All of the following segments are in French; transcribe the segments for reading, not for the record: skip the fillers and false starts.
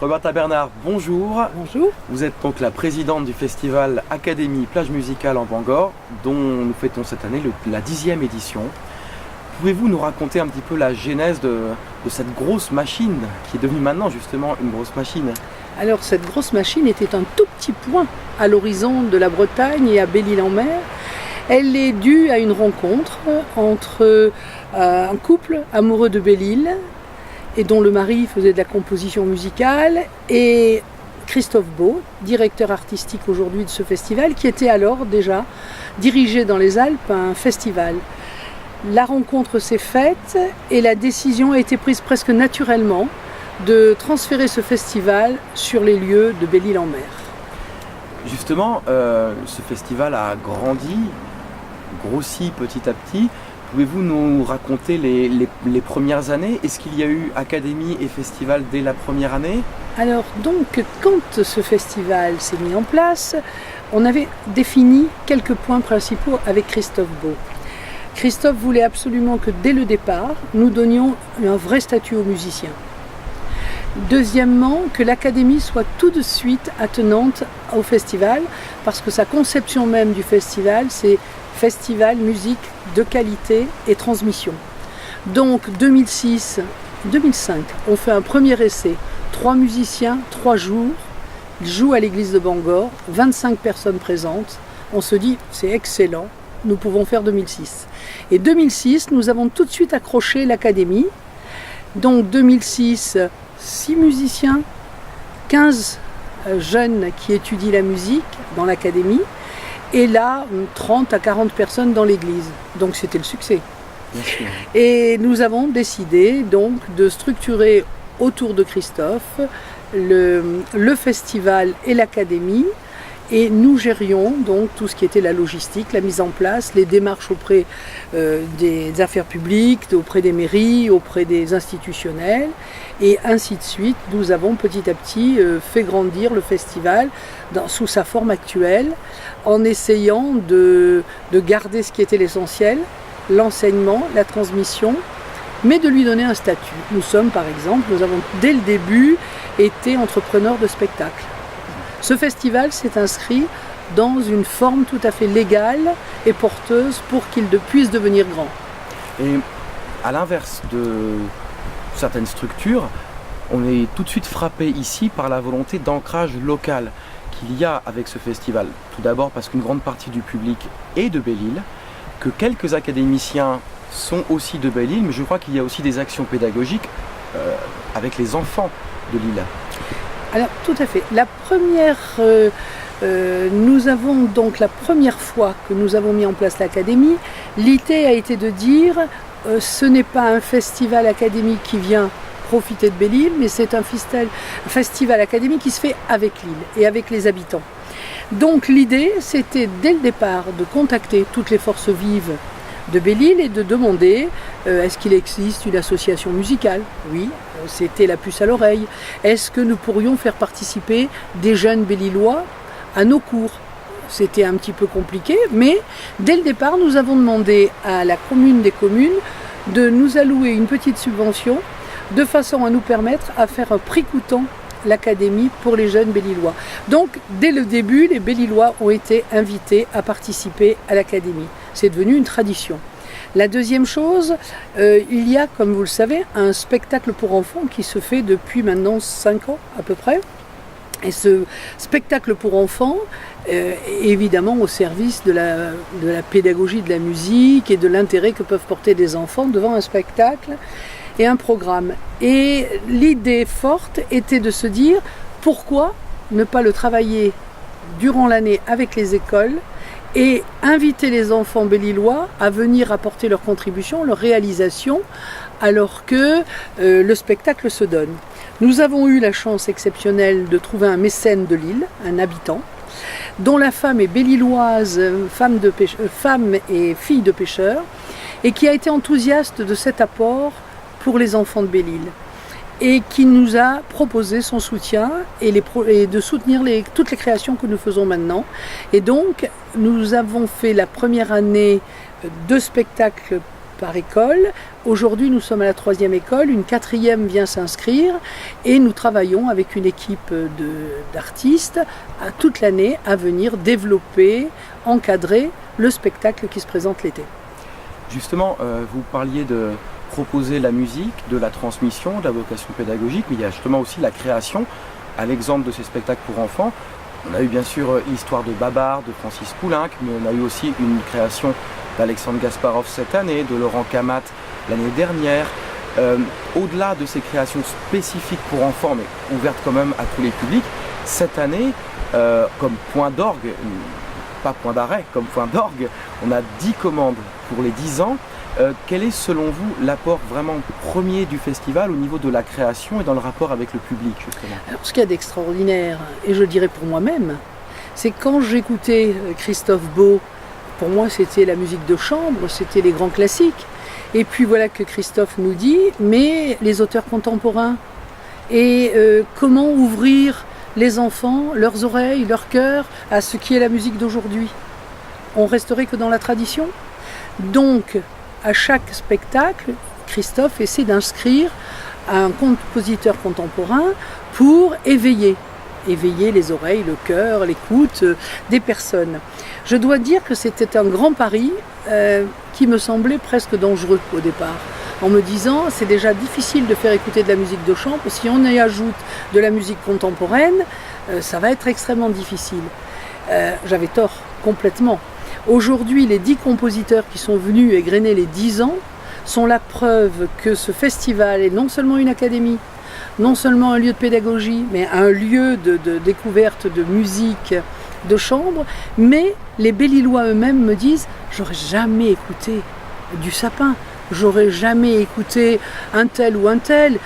Roberta Bernard, bonjour. Bonjour. Vous êtes donc la présidente du festival Académie Plage Musicale en Bangor, dont nous fêtons cette année la 10e édition. Pouvez-vous nous raconter un petit peu la genèse de cette grosse machine, qui est devenue maintenant justement une grosse machine? Alors cette grosse machine était un tout petit point à l'horizon de la Bretagne et à Belle-Île-en-Mer. Elle est due à une rencontre entre un couple amoureux de Belle-Île et dont le mari faisait de la composition musicale, et Christophe Beau, directeur artistique aujourd'hui de ce festival, qui était alors déjà dirigé dans les Alpes un festival. La rencontre s'est faite et la décision a été prise presque naturellement de transférer ce festival sur les lieux de Belle-Île-en-Mer. Justement, ce festival a grandi, grossi petit à petit. Pouvez-vous nous raconter les premières années? Est-ce qu'il y a eu académie et festival dès la première année? Alors donc, quand ce festival s'est mis en place, on avait défini quelques points principaux avec Christophe Beau. Christophe voulait absolument que dès le départ, nous donnions un vrai statut aux musiciens. Deuxièmement, que l'académie soit tout de suite attenante au festival, parce que sa conception même du festival, c'est festival, musique de qualité et transmission. Donc 2006, 2005, on fait un premier essai. 3 musiciens, 3 jours, ils jouent à l'église de Bangor, 25 personnes présentes. On se dit, c'est excellent, nous pouvons faire 2006. Et 2006, nous avons tout de suite accroché l'académie. Donc 2006, 6 musiciens, 15 jeunes qui étudient la musique dans l'académie, et là, 30 à 40 personnes dans l'église. Donc c'était le succès. Bien sûr. Et nous avons décidé donc de structurer autour de Christophe le festival et l'académie. Et nous gérions donc tout ce qui était la logistique, la mise en place, les démarches auprès des affaires publiques, auprès des mairies, auprès des institutionnels, et ainsi de suite. Nous avons petit à petit fait grandir le festival sous sa forme actuelle, en essayant de garder ce qui était l'essentiel, l'enseignement, la transmission, mais de lui donner un statut. Nous avons dès le début été entrepreneurs de spectacle. Ce festival s'est inscrit dans une forme tout à fait légale et porteuse pour qu'il puisse devenir grand. Et à l'inverse de certaines structures, on est tout de suite frappé ici par la volonté d'ancrage local qu'il y a avec ce festival. Tout d'abord parce qu'une grande partie du public est de Belle-Île, que quelques académiciens sont aussi de Belle-Île, mais je crois qu'il y a aussi des actions pédagogiques avec les enfants de l'île. Alors tout à fait. Nous avons donc la première fois que nous avons mis en place l'académie, l'idée a été de dire ce n'est pas un festival académique qui vient profiter de Belle-Île, mais c'est un festival académique qui se fait avec l'île et avec les habitants. Donc l'idée, c'était dès le départ de contacter toutes les forces vives de Belle-Île et de demander est-ce qu'il existe une association musicale? Oui, c'était la puce à l'oreille. Est-ce que nous pourrions faire participer des jeunes Belle-Îlois à nos cours? C'était un petit peu compliqué, mais dès le départ, nous avons demandé à la commune des communes de nous allouer une petite subvention de façon à nous permettre à faire un prix coûtant l'académie pour les jeunes Belle-Îlois. Donc, dès le début, les Belle-Îlois ont été invités à participer à l'académie. C'est devenu une tradition. La deuxième chose, il y a, comme vous le savez, un spectacle pour enfants qui se fait depuis maintenant 5 ans à peu près. Et ce spectacle pour enfants est évidemment au service de la pédagogie de la musique et de l'intérêt que peuvent porter des enfants devant un spectacle et un programme. Et l'idée forte était de se dire pourquoi ne pas le travailler durant l'année avec les écoles et inviter les enfants belle-îlois à venir apporter leur contribution, leur réalisation, alors que le spectacle se donne. Nous avons eu la chance exceptionnelle de trouver un mécène de l'île, un habitant, dont la femme est belle-îloise, femme et fille de pêcheurs, et qui a été enthousiaste de cet apport pour les enfants de Belle-Île, et qui nous a proposé son soutien et de soutenir toutes les créations que nous faisons maintenant. Et donc, nous avons fait la première année 2 spectacles par école. Aujourd'hui, nous sommes à la 3e école, une 4e vient s'inscrire et nous travaillons avec une équipe d'artistes toute l'année à venir développer, encadrer le spectacle qui se présente l'été. Justement, vous parliez de proposer la musique, de la transmission, de la vocation pédagogique, mais il y a justement aussi la création, à l'exemple de ces spectacles pour enfants. On a eu bien sûr Histoire de Babar de Francis Poulenc, mais on a eu aussi une création d'Alexandre Gasparov cette année, de Laurent Kamat l'année dernière. Au-delà de ces créations spécifiques pour enfants, mais ouvertes quand même à tous les publics, cette année, comme point d'orgue, pas point d'arrêt, comme point d'orgue, on a 10 commandes pour les 10 ans. Quel est selon vous l'apport vraiment premier du festival au niveau de la création et dans le rapport avec le public justement? Alors, ce qu'il y a d'extraordinaire, et je dirais pour moi-même, c'est quand j'écoutais Christophe Beau, pour moi c'était la musique de chambre, c'était les grands classiques. Et puis voilà que Christophe nous dit, mais les auteurs contemporains, et comment ouvrir les enfants, leurs oreilles, leur cœur à ce qui est la musique d'aujourd'hui. On resterait que dans la tradition. Donc, à chaque spectacle, Christophe essaie d'inscrire un compositeur contemporain pour éveiller les oreilles, le cœur, l'écoute des personnes. Je dois dire que c'était un grand pari qui me semblait presque dangereux au départ, en me disant c'est déjà difficile de faire écouter de la musique de chambre, si on y ajoute de la musique contemporaine, ça va être extrêmement difficile. J'avais tort, complètement. Aujourd'hui, les 10 compositeurs qui sont venus égrener les 10 ans sont la preuve que ce festival est non seulement une académie, non seulement un lieu de pédagogie, mais un lieu de découverte de musique de chambre, mais les Belle-Îlois eux-mêmes me disent « j'aurais jamais écouté du Sapin, j'aurais jamais écouté un tel ou un tel,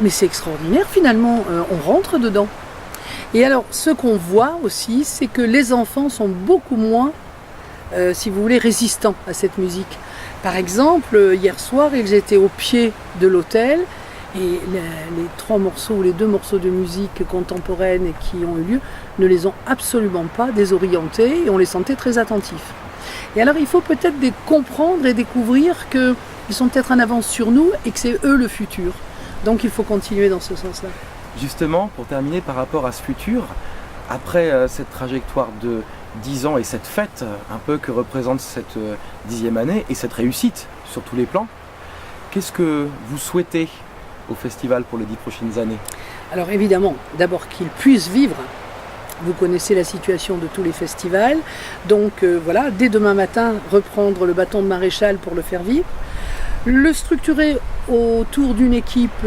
mais c'est extraordinaire finalement, on rentre dedans ». Et alors, ce qu'on voit aussi, c'est que les enfants sont beaucoup moins si vous voulez, résistants à cette musique. Par exemple, hier soir, ils étaient au pied de l'autel et les 3 morceaux ou les 2 morceaux de musique contemporaine qui ont eu lieu ne les ont absolument pas désorientés et on les sentait très attentifs. Et alors, il faut peut-être comprendre et découvrir qu'ils sont peut-être en avance sur nous et que c'est eux le futur. Donc, il faut continuer dans ce sens-là. Justement, pour terminer par rapport à ce futur, après cette trajectoire de 10 ans et cette fête un peu que représente cette 10e année et cette réussite sur tous les plans, qu'est-ce que vous souhaitez au festival pour les 10 prochaines années? Alors évidemment, d'abord qu'il puisse vivre. Vous connaissez la situation de tous les festivals, donc voilà, dès demain matin, reprendre le bâton de maréchal pour le faire vivre. Le structurer autour d'une équipe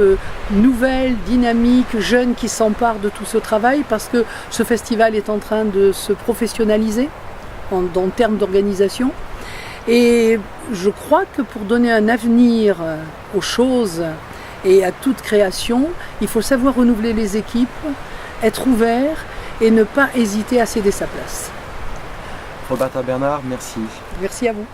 nouvelle, dynamique, jeune qui s'empare de tout ce travail parce que ce festival est en train de se professionnaliser en termes d'organisation. Et je crois que pour donner un avenir aux choses et à toute création, il faut savoir renouveler les équipes, être ouvert et ne pas hésiter à céder sa place. Roberta Bernard, merci. Merci à vous.